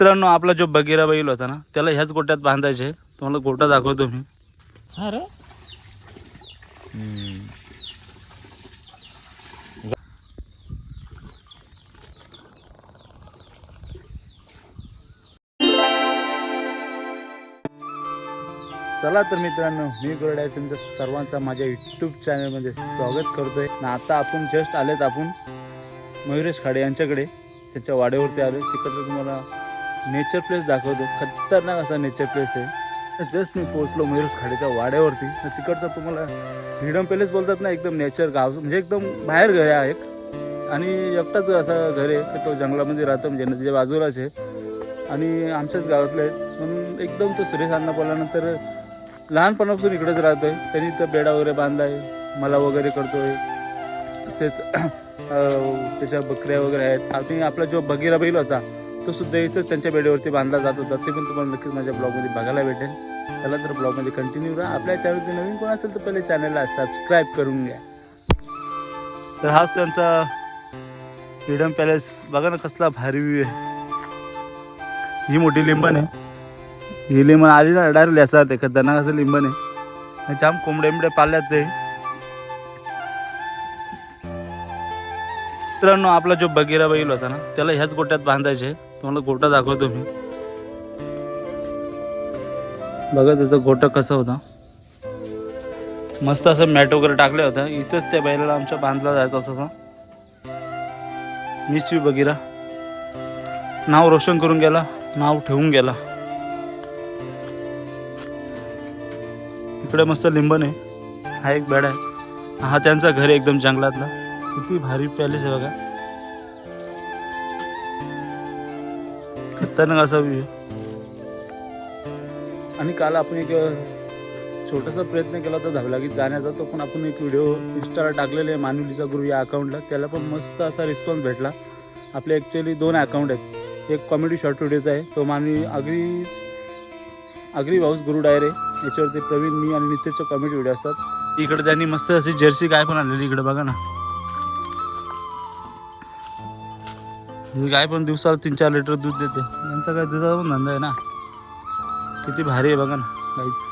मित्रांनो, आपला जो बगीरा बैल होता ना, त्याला ह्याच गोट्यात बांधायचे. तुम्हाला गोटा दाखवतो मी. अरे चला तर मित्रांनो, मी गोरडा तुमच्या सर्वांचा माझ्या यूट्यूब चॅनलमध्ये स्वागत करतोय. आता आपण जस्ट आलेत आपण मयुरेश खाडे यांच्याकडे, त्याच्या वाड्यावरती आलो. तिकडचं तुम्हाला नेचर प्लेस दाखवतो. खतरनाक असा नेचर प्लेस आहे. जस्ट मी पोहोचलो मयुरेश खाडेच्या वाड्यावरती. तर तिकडचं तुम्हाला फ्रीडम पॅलेस बोलतात ना, एकदम नेचर गाव, म्हणजे एकदम बाहेर घर आहे एक, आणि एकटाच असं घर आहे की तो जंगलामध्ये राहतो, म्हणजे नदीच्या बाजूलाच आहे आणि आमच्याच गावातलं आहे. म्हणून एकदम तो सुरेश अण्णा बोलल्यानंतर लहानपणापासून इकडेच राहतो आहे. त्यांनी तर बेडा वगैरे बांधला आहे, मला वगैरे करतो आहे. तसेच त्याच्या बकऱ्या वगैरे आहेत. आणि आपला जो बगीरा बैल होता तो सुद्धा इथं त्यांच्या बेड्यावरती बांधला जात होता. ते पण तुम्हाला नक्कीच माझ्या ब्लॉगमध्ये बघायला भेटेल. चला तर ब्लॉगमध्ये कंटिन्यू राहा. आपल्या चॅनलचे नवीन कोण असेल तर पहिले चॅनलला सबस्क्राईब करून घ्या. तर हाच त्यांचा फ्रीडम पॅलेस. बघा ना कसला भारी व्ह्यू आहे. ही मोठी लिंबन आहे. ही लिंबन आली ना डायरेक्ट लेसा ते खतरनाक असं लिंबन आहे. जाम कोंबडे पाळल्यात ते. मित्रांनो, आपला जो बगीरा बैल होता ना, त्याला ह्याच गोट्यात बांधायचे. तुम्हाला गोटा दाखवतो मी. बघा त्याचा गोटा कसा होता. मस्त असं मॅट वगैरे टाकलं होतं. इथंच त्या बैलाला आमच्या बांधला जायचा असं. Miss you Bagheera. नाव रोशन करून गेला, नाव ठेवून गेला. इकडे मस्त लिंबन आहे. हा एक बेड आहे. हा त्यांचा घर आहे एकदम जंगलातला. किती भारी पॅलेस आहे बघा. खतरनाक असा व्ह्यू. आणि काल आपण एक छोटासा प्रयत्न केला होता धावलागीत गाण्याचा. तो पण आपण एक व्हिडिओ इंस्टाला टाकलेला आहे, मानुलीचा गुरु या अकाउंटला. त्याला पण मस्त असा रिस्पॉन्स भेटला. आपले ॲक्च्युली 2 अकाउंट आहेत. एक कॉमेडी शॉर्ट व्हिडिओचा आहे, तो आगरी भाऊस गुरु डायरे. याच्यावरती प्रवीण, मी आणि नितेशचे कॉमेडी व्हिडिओ असतात. इकडे त्यांनी मस्त अशी जर्सी गाय पण आणलेली. इकडे बघा ना, ही गाय पण दिवसाला 3-4 लिटर दूध देते. यांचा काय दुधाचा पण धंदा आहे ना. किती भारी आहे बघा ना गाईच.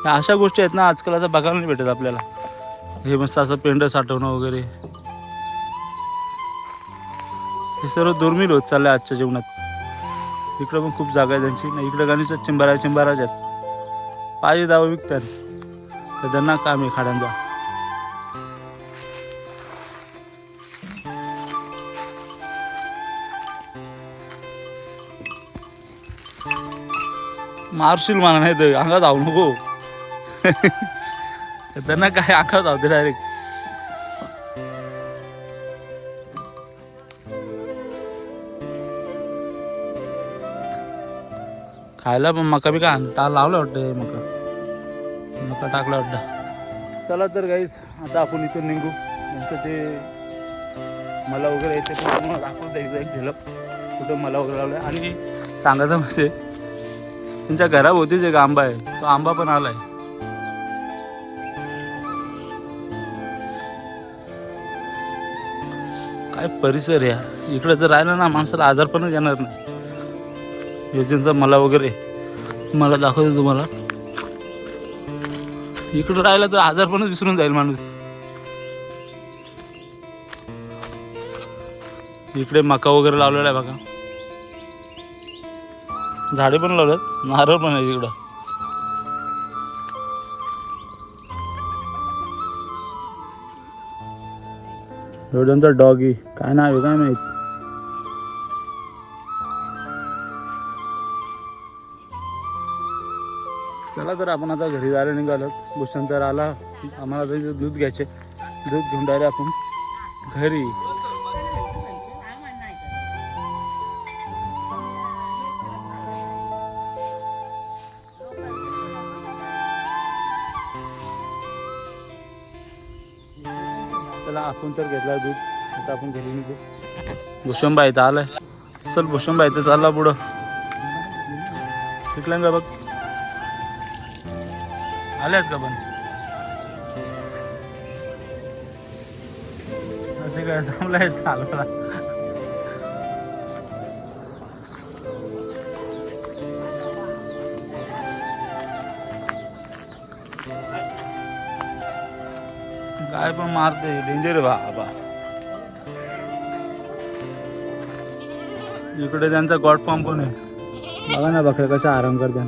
ह्या अशा गोष्टी आहेत ना आजकाल आता बघायला नाही भेटत आपल्याला. हे मस्त असं पेंढ साठवणं वगैरे, हे सर्व दुर्मिळ होत चाललंय आजच्या जीवनात. इकडं पण खूप जागा आहे त्यांची ना. इकडं गाणीच चिंबाराज आहेत. पाहिजे दावा विकतात. खतरनाक काम आहे खाड्यांचा. मारशील म्हणा, नाही तर अंगात धावू नको. खतरनाक काय अंगात धावते डायरेक्ट. खायला पण मका बी काय लावलं वाटतं. मका टाकलं वाटतं. चला तर गाईज, आता आपण इथून निघू. यांचं ते मला वगैरे येते पण तुम्हाला दाखवून द्यायचं एक झलक कुठं मला वगैरे लावलं. आणि सांगायचं म्हणजे त्यांच्या घराभोवतीच एक आंबा आहे. तो आंबा पण आलाय. काय परिसर या. इकडे जर राहिलं ना माणसाला आजार पण येणार नाही. योजनेचा मला वगैरे मला दाखवतो तुम्हाला. इकडं राहिला तर आजारपणच विसरून जाईल माणूस. इकडे मका वगैरे लावलेला आहे बघा. झाडे पण लावलेत, नारळ पण आहे इकडं. एवढ्यांचा डॉगी काय नाव आहे काय माहित. चला तर आपण आता घरी जायला निघालो. भूषण तर आला. आम्हाला दूध घ्यायचे. दूध घेऊन डायरेक्ट आपण घरी. चला आपण तर घेतला दूध. आता आपण घरी निघू. भूषणबाई इथं आलाय. चल भूषणबाई इथं चालला पुढं. शिकलं का बघ. आल्यात का पण काय थांबलाय चालवला. काय पण मारते, डेंजर आहे बाबा. इकडे त्यांचा गॉड फार्म पण आहे. बघा ना बकऱ्या कशा आराम करतात.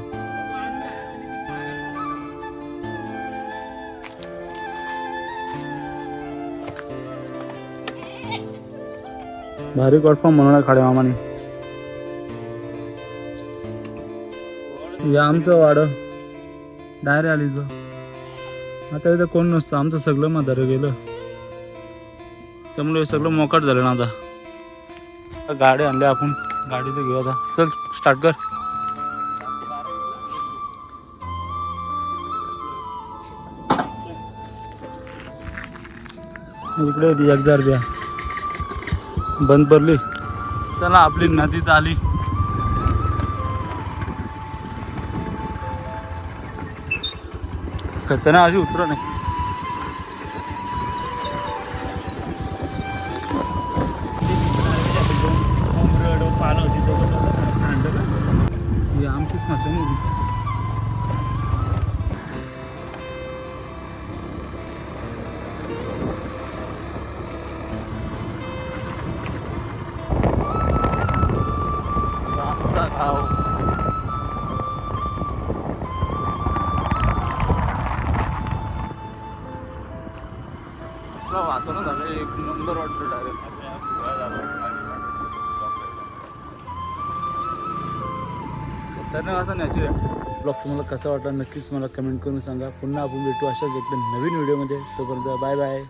भारी गॉड फार्म म्हणून खाडे मामाने. हे आमचं वाडं डायरे आली तो. आता इथं कोण नसतं, आमचं सगळं म्हातारं गेलं, त्यामुळे हे सगळं मोकाट झालं ना. आता गाडी आणली आपण, गाडी तर घेऊ आता. चल स्टार्ट कर. इकडे होती 1000 द्या बंद पडली. चला आपली नदीत आली. खतरनाक अशी उतरा नाही. आमचीच मशीन होती. वातावरण झालं एक नंबर वाटतं. डायरेक्ट खतरनाक असा नॅचरल ब्लॉग तुम्हाला कसा वाटला नक्कीच मला कमेंट करून सांगा. पुन्हा आपण भेटू अशाच एकदम नवीन व्हिडिओमध्ये. तोपर्यंत बाय बाय.